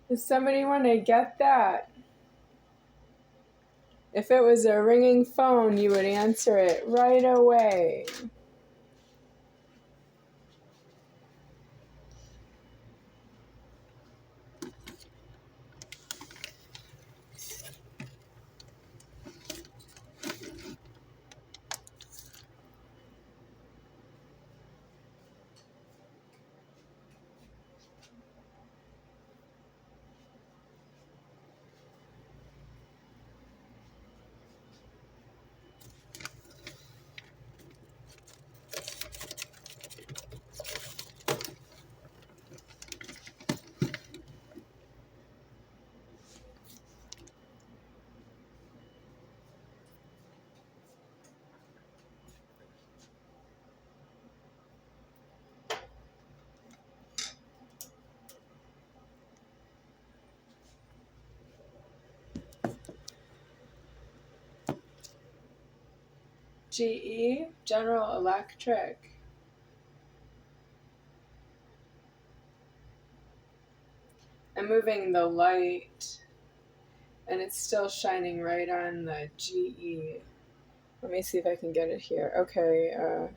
Does somebody want to get that? If it was a ringing phone, you would answer it right away. GE, General Electric. I'm moving the light, and it's still shining right on the GE. Let me see if I can get it here. Okay,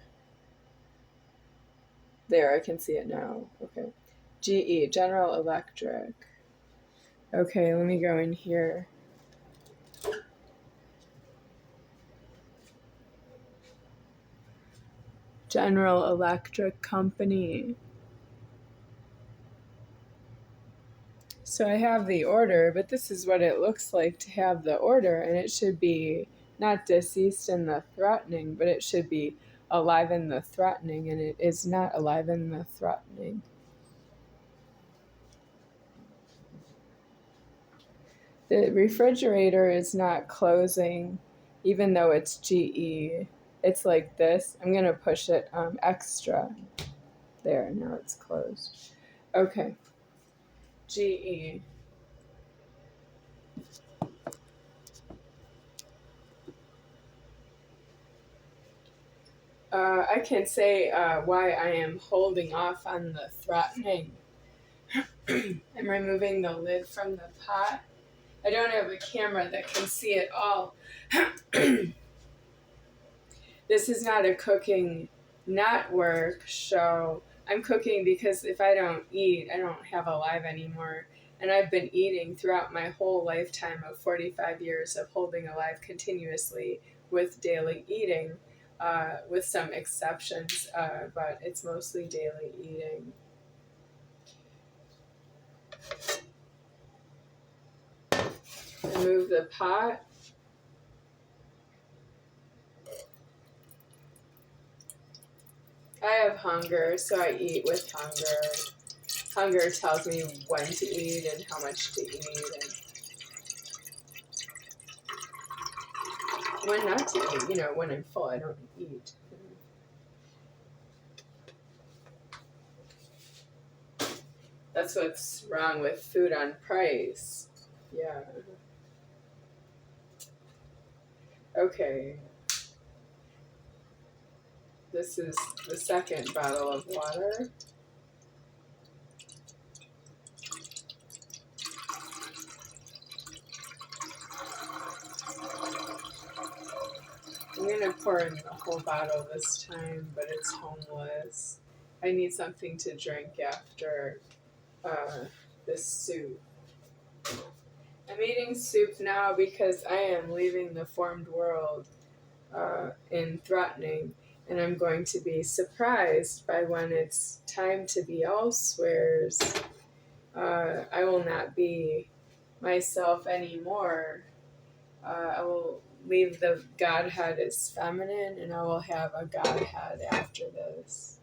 there, I can see it now. Okay. GE, General Electric. Okay, let me go in here. General Electric Company. So I have the order, but this is what it looks like to have the order, and it should be not deceased in the threatening, but it should be alive in the threatening, and it is not alive in the threatening. The refrigerator is not closing, even though it's GE. It's like this. I'm going to push it extra. There, now it's closed. Okay. GE. I can say why I am holding off on the threatening. I'm removing the lid from the pot. I don't have a camera that can see it all. This is not a cooking network show. I'm cooking because if I don't eat, I don't have a life anymore. And I've been eating throughout my whole lifetime of 45 years of holding alive continuously with daily eating, with some exceptions, but it's mostly daily eating. Remove the pot. I have hunger, so I eat with hunger. Hunger tells me when to eat and how much to eat and when not to eat. You know, when I'm full, I don't eat. That's what's wrong with food on price. Yeah. Okay. This is the second bottle of water. I'm going to pour in the whole bottle this time, but it's homeless. I need something to drink after this soup. I'm eating soup now because I am leaving the formed world in threatening, and I'm going to be surprised by when it's time to be elsewheres. I will not be myself anymore. I will leave the Godhead as feminine, and I will have a Godhead after this.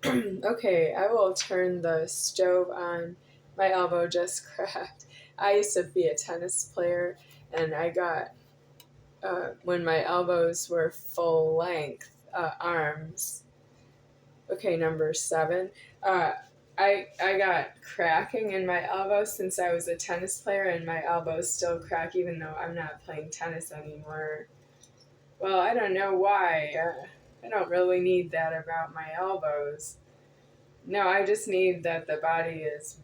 Okay, I will turn the stove on. My elbow just cracked. I used to be a tennis player, and I got, when my elbows were full length arms. Okay, number 7. I got cracking in my elbow since I was a tennis player, and my elbows still crack even though I'm not playing tennis anymore. Well, I don't know why. I don't really need that about my elbows. No, I just need that the body is,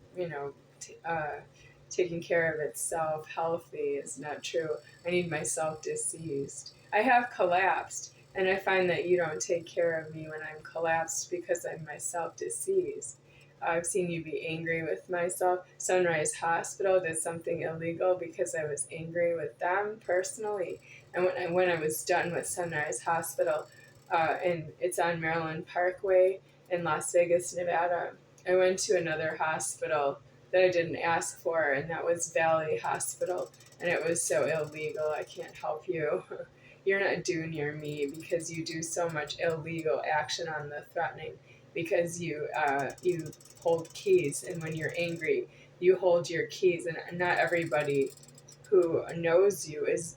taking care of itself healthy is not true. I need myself deceased. I have collapsed, and I find that you don't take care of me when I'm collapsed because I'm myself deceased. I've seen you be angry with myself. Sunrise Hospital did something illegal because I was angry with them personally. And when I was done with Sunrise Hospital, and it's on Maryland Parkway in Las Vegas, Nevada, I went to another hospital that I didn't ask for, and that was Valley Hospital, and it was so illegal. I can't help you. You're not due near me because you do so much illegal action on the threatening. Because you hold keys, and when you're angry, you hold your keys, and not everybody who knows you is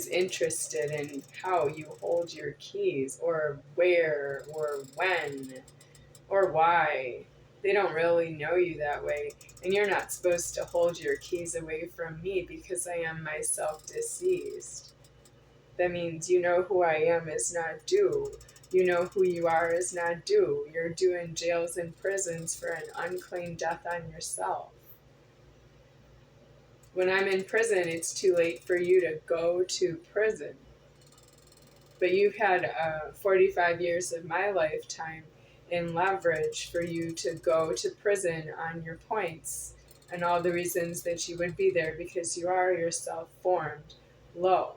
interested in how you hold your keys, or where, or when, or why. They don't really know you that way, and you're not supposed to hold your keys away from me because I am myself deceased. That means you know who I am is not due. You know who you are is not due. You're due in jails and prisons for an unclaimed death on yourself. When I'm in prison, it's too late for you to go to prison. But you've had 45 years of my lifetime in leverage for you to go to prison on your points and all the reasons that you would be there because you are yourself formed low.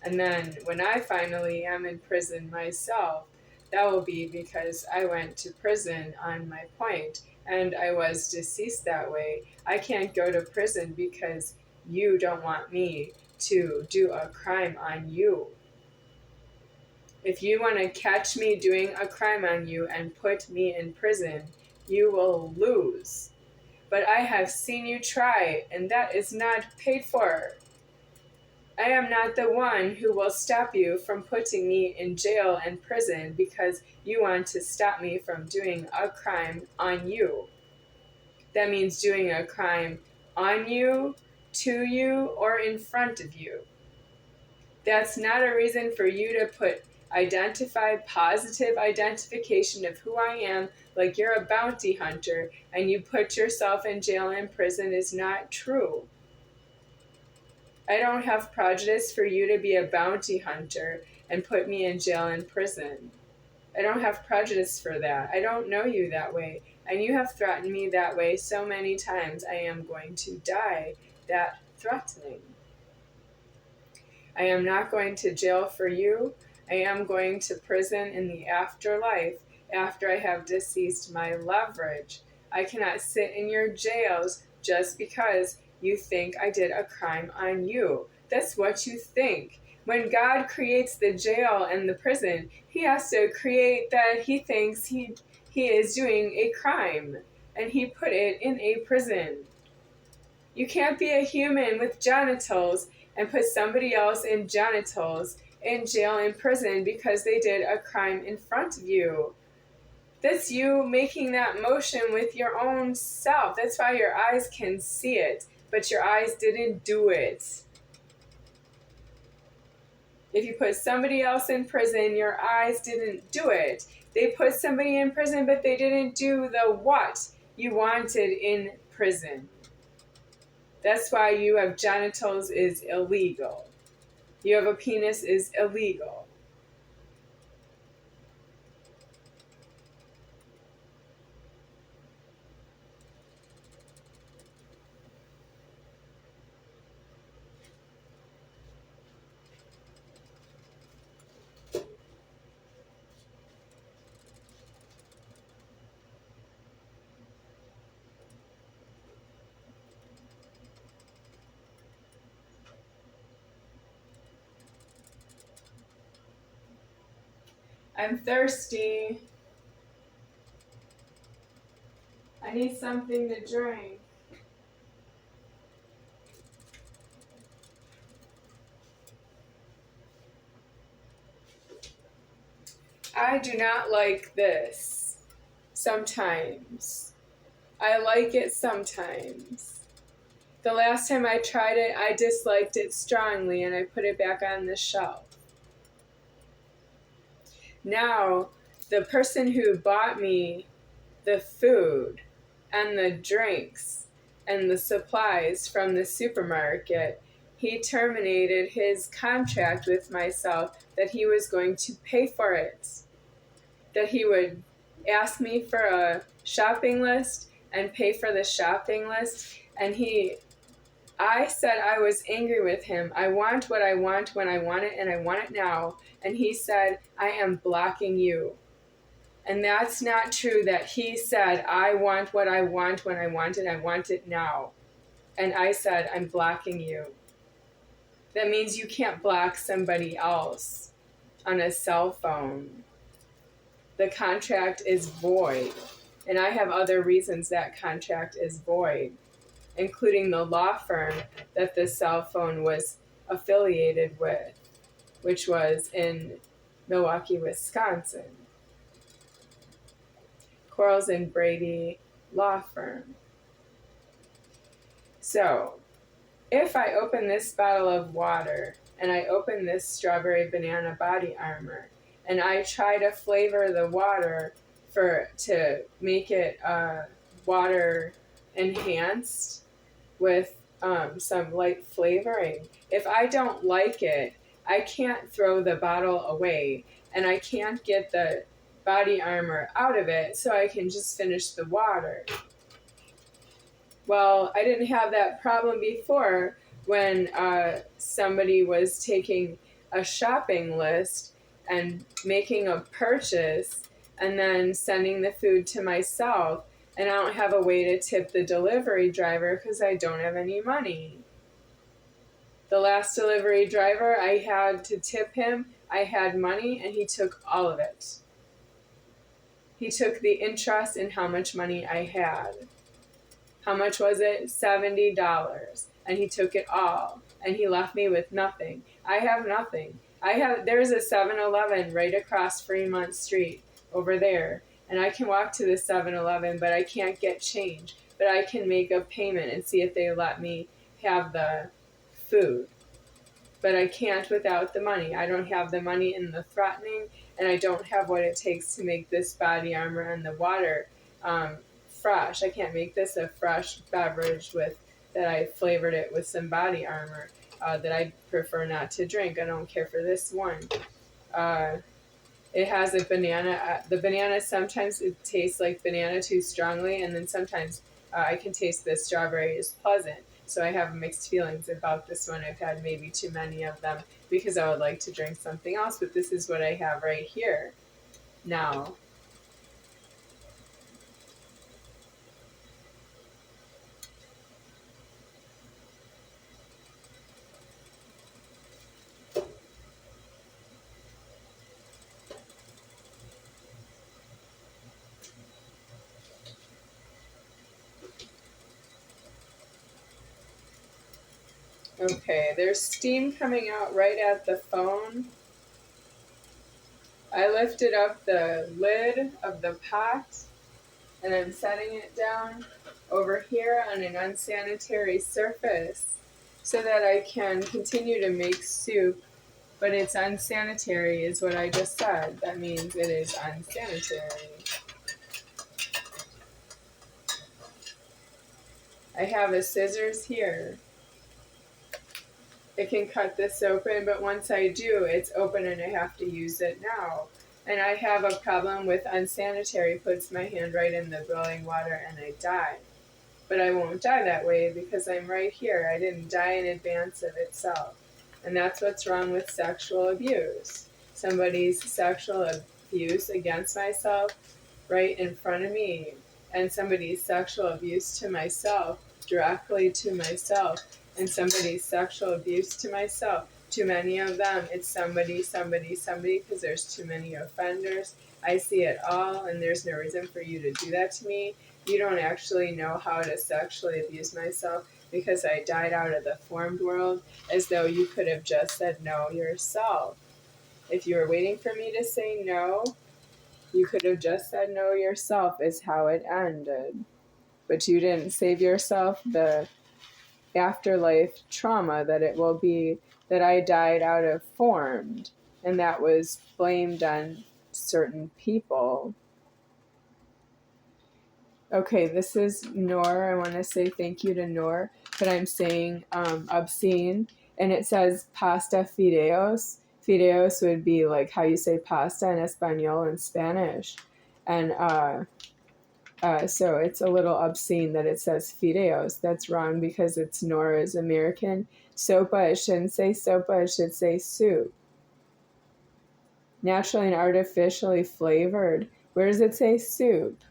And then when I finally am in prison myself, that will be because I went to prison on my point and I was deceased that way. I can't go to prison because you don't want me to do a crime on you. If you want to catch me doing a crime on you and put me in prison, you will lose. But I have seen you try, and that is not paid for. I am not the one who will stop you from putting me in jail and prison because you want to stop me from doing a crime on you. That means doing a crime on you, to you, or in front of you. That's not a reason for you to put positive identification of who I am, like you're a bounty hunter, and you put yourself in jail and prison is not true. I don't have prejudice for you to be a bounty hunter and put me in jail and prison. I don't have prejudice for that. I don't know you that way. And you have threatened me that way so many times. I am going to die that threatening. I am not going to jail for you. I am going to prison in the afterlife after I have deceased my leverage. I cannot sit in your jails just because you think I did a crime on you. That's what you think. When God creates the jail and the prison, he has to create that he thinks he is doing a crime, and he put it in a prison. You can't be a human with genitals and put somebody else in genitals in jail and prison because they did a crime in front of you. That's you making that motion with your own self. That's why your eyes can see it, but your eyes didn't do it. If you put somebody else in prison, your eyes didn't do it. They put somebody in prison, but they didn't do the what you wanted in prison. That's why you have genitals is illegal. You have a penis is illegal. I'm thirsty. I need something to drink. I do not like this. Sometimes. I like it sometimes. The last time I tried it, I disliked it strongly and I put it back on the shelf. Now, the person who bought me the food and the drinks and the supplies from the supermarket, he terminated his contract with myself that he was going to pay for it. That he would ask me for a shopping list and pay for the shopping list. And I said I was angry with him. I want what I want when I want it, and I want it now. And he said, I am blocking you. And that's not true. That he said, I want what I want when I want it now. And I said, I'm blocking you. That means you can't block somebody else on a cell phone. The contract is void. And I have other reasons that contract is void, including the law firm that the cell phone was affiliated with, which was in Milwaukee, Wisconsin. Quarles and Brady Law Firm. So, if I open this bottle of water and I open this strawberry banana body armor and I try to flavor the water to make it water enhanced with some light flavoring, if I don't like it, I can't throw the bottle away and I can't get the body armor out of it so I can just finish the water. Well, I didn't have that problem before when somebody was taking a shopping list and making a purchase and then sending the food to myself, and I don't have a way to tip the delivery driver because I don't have any money. The last delivery driver, I had to tip him. I had money, and he took all of it. He took the interest in how much money I had. How much was it? $70. And he took it all. And he left me with nothing. I have nothing. There's a 7-Eleven right across Fremont Street over there. And I can walk to the 7-Eleven, but I can't get change. But I can make a payment and see if they let me have the food. But I can't without the money. I don't have the money in the threatening, and I don't have what it takes to make this body armor and the water fresh. I can't make this a fresh beverage that I flavored it with some body armor that I prefer not to drink. I don't care for this one. It has a banana. The banana, sometimes it tastes like banana too strongly, and then sometimes I can taste the strawberry is pleasant. So I have mixed feelings about this one. I've had maybe too many of them because I would like to drink something else, but this is what I have right here now. Okay, there's steam coming out right at the phone. I lifted up the lid of the pot and I'm setting it down over here on an unsanitary surface so that I can continue to make soup, but it's unsanitary is what I just said. That means it is unsanitary. I have a scissors here. It can cut this open, but once I do, it's open and I have to use it now. And I have a problem with unsanitary, puts my hand right in the boiling water and I die. But I won't die that way because I'm right here. I didn't die in advance of itself. And that's what's wrong with sexual abuse. Somebody's sexual abuse against myself right in front of me. And somebody's sexual abuse to myself, directly to myself. And somebody's sexual abuse to myself. Too many of them, it's somebody, because there's too many offenders. I see it all, and there's no reason for you to do that to me. You don't actually know how to sexually abuse myself because I died out of the formed world, as though you could have just said no yourself. If you were waiting for me to say no, you could have just said no yourself, is how it ended. But you didn't save yourself the afterlife trauma that it will be that I died out of formed, and that was blamed on certain people. Okay, this is Nor. I want to say thank you to Nor, but I'm saying obscene, and it says pasta fideos. Fideos would be like how you say pasta in Espanol and Spanish, and so it's a little obscene that it says fideos. That's wrong because it's Nor is American. Sopa, it shouldn't say sopa, it should say soup. Naturally and artificially flavored. Where does it say soup?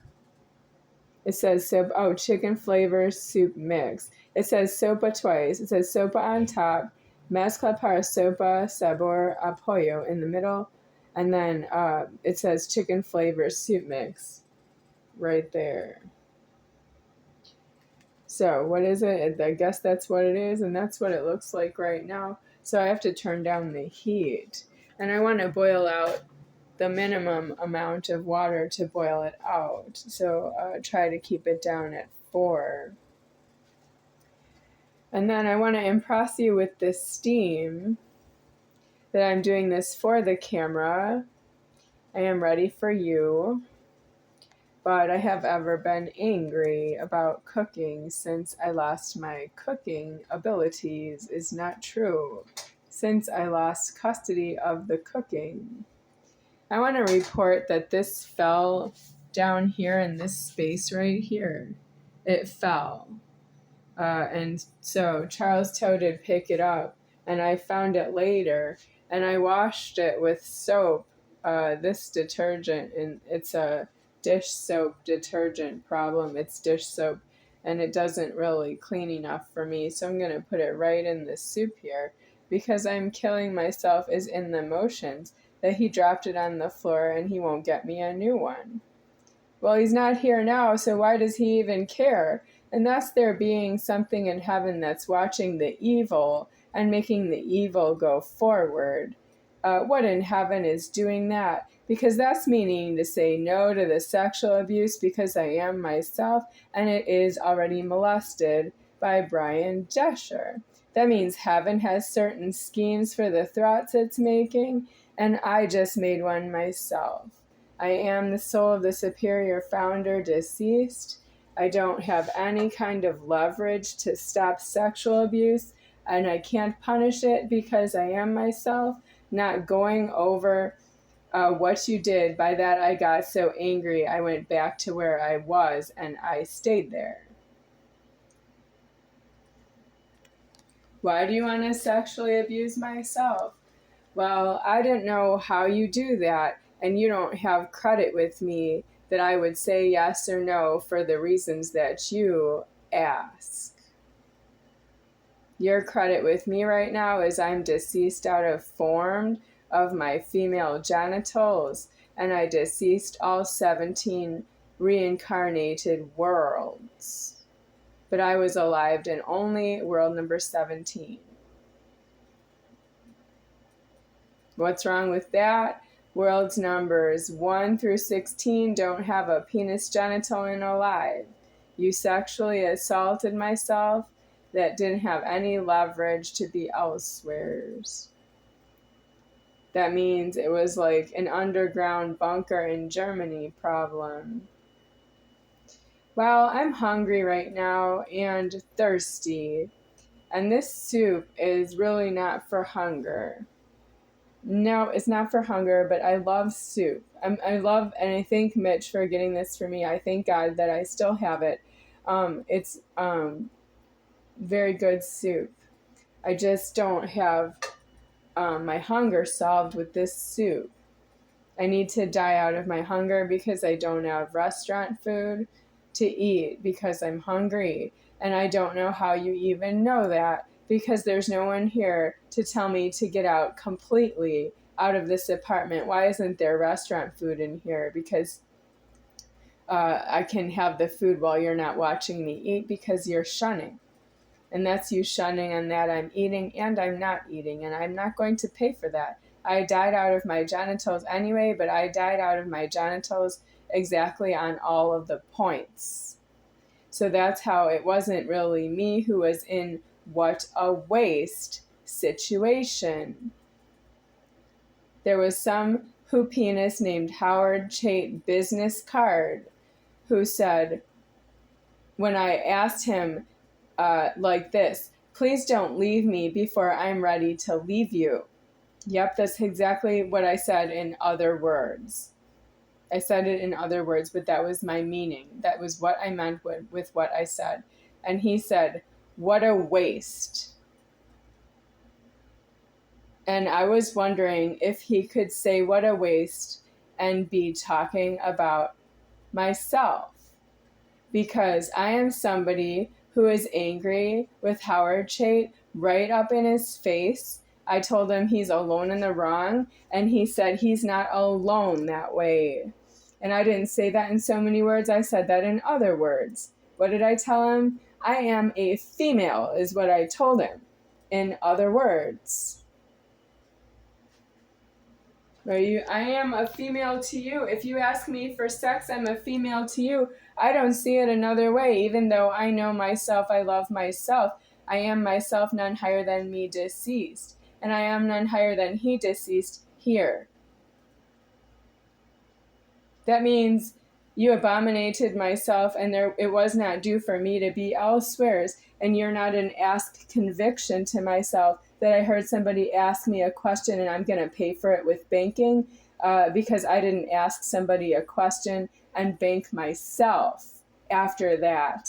It says soup. Oh, chicken flavor soup mix. It says sopa twice. It says sopa on top, mezcla para sopa sabor a pollo in the middle, and then it says chicken flavor soup mix right there. So what is it? I guess that's what it is, and that's what it looks like right now. So I have to turn down the heat, and I want to boil out the minimum amount of water to boil it out. So try to keep it down at 4. And then I want to impress you with this steam that I'm doing this for the camera. I am ready for you. But I have ever been angry about cooking since I lost my cooking abilities is not true. Since I lost custody of the cooking. I want to report that this fell down here in this space right here. It fell. And so Charles Toe did pick it up, and I found it later, and I washed it with soap, this detergent, and it's a dish soap detergent problem. It's dish soap, and it doesn't really clean enough for me, so I'm going to put it right in the soup here, because I'm killing myself is in the motions that he dropped it on the floor and he won't get me a new one. Well, he's not here now, so why does he even care? And that's there being something in heaven that's watching the evil and making the evil go forward. What in heaven is doing that? Because that's meaning to say no to the sexual abuse because I am myself, and it is already molested by Brian Jesher. That means heaven has certain schemes for the threats it's making, and I just made one myself. I am the soul of the superior founder deceased. I don't have any kind of leverage to stop sexual abuse, and I can't punish it because I am myself, not going over what you did. By that I got so angry I went back to where I was and I stayed there. Why do you want to sexually abuse myself? Well, I didn't know how you do that, and you don't have credit with me that I would say yes or no for the reasons that you ask. Your credit with me right now is I'm deceased out of form of my female genitals, and I deceased all 17 reincarnated worlds. But I was alive in only world number 17. What's wrong with that? Worlds numbers 1 through 16 don't have a penis genital and alive. You sexually assaulted myself that didn't have any leverage to the elsewheres. That means it was like an underground bunker in Germany problem. Well, I'm hungry right now and thirsty, and this soup is really not for hunger. No, it's not for hunger, but I love soup. I love, and I thank Mitch for getting this for me. I thank God that I still have it. It's very good soup. I just don't have my hunger solved with this soup. I need to die out of my hunger because I don't have restaurant food to eat because I'm hungry. And I don't know how you even know that, because there's no one here to tell me to get out completely out of this apartment. Why isn't there restaurant food in here? Because I can have the food while you're not watching me eat, because you're shunning. And that's you shunning on that I'm eating and I'm not eating, and I'm not going to pay for that. I died out of my genitals anyway, but I died out of my genitals exactly on all of the points. So that's how it wasn't really me who was in what a waste situation. There was some penis named Howard Chait Business Card who said, when I asked him like this, please don't leave me before I'm ready to leave you. Yep, that's exactly what I said in other words. I said it in other words, but that was my meaning. That was what I meant with what I said. And he said, what a waste. And I was wondering if he could say what a waste and be talking about myself. Because I am somebody who is angry with Howard Chait right up in his face. I told him he's alone in the wrong, and he said he's not alone that way. And I didn't say that in so many words. I said that in other words. What did I tell him? I am a female, is what I told him. In other words. I am a female to you. If you ask me for sex, I'm a female to you. I don't see it another way. Even though I know myself, I love myself. I am myself, none higher than me deceased. And I am none higher than he deceased here. That means you abominated myself, and it was not due for me to be elsewheres. And you're not an asked conviction to myself that I heard somebody ask me a question and I'm going to pay for it with banking because I didn't ask somebody a question and bank myself after that.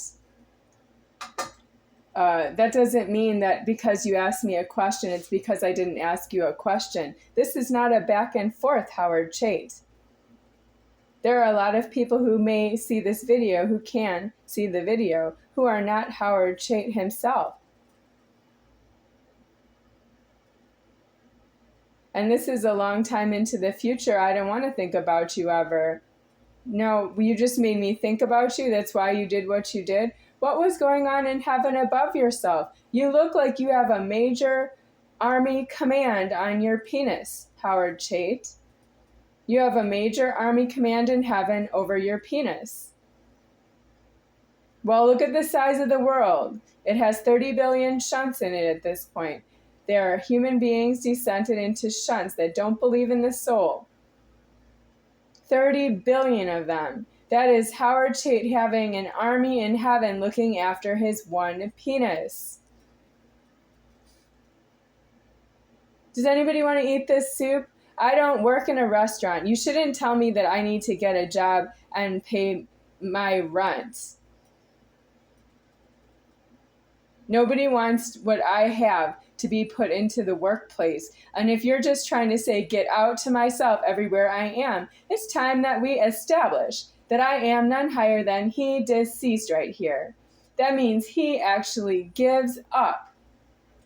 That doesn't mean that because you asked me a question, it's because I didn't ask you a question. This is not a back and forth, Howard Chait. There are a lot of people who may see this video, who can see the video, who are not Howard Chait himself. And this is a long time into the future. I don't want to think about you ever. No, you just made me think about you. That's why you did what you did. What was going on in heaven above yourself? You look like you have a major army command on your penis, Howard Chait. You have a major army command in heaven over your penis. Well, look at the size of the world. It has 30 billion shunts in it at this point. There are human beings descended into shunts that don't believe in the soul. 30 billion of them. That is Howard Chait having an army in heaven looking after his one penis. Does anybody want to eat this soup? I don't work in a restaurant. You shouldn't tell me that I need to get a job and pay my rent. Nobody wants what I have to be put into the workplace. And if you're just trying to say, get out to myself everywhere I am, it's time that we establish that I am none higher than he deceased right here. That means he actually gives up.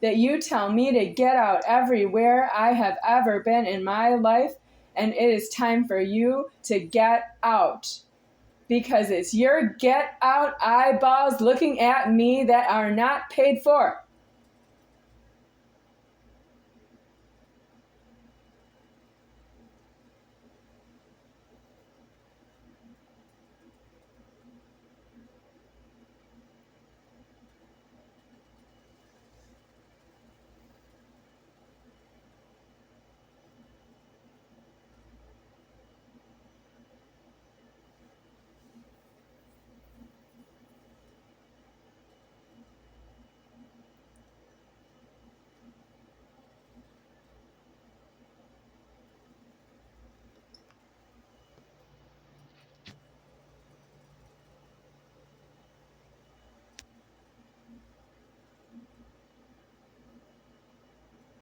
That you tell me to get out everywhere I have ever been in my life, and it is time for you to get out. Because it's your get out eyeballs looking at me that are not paid for.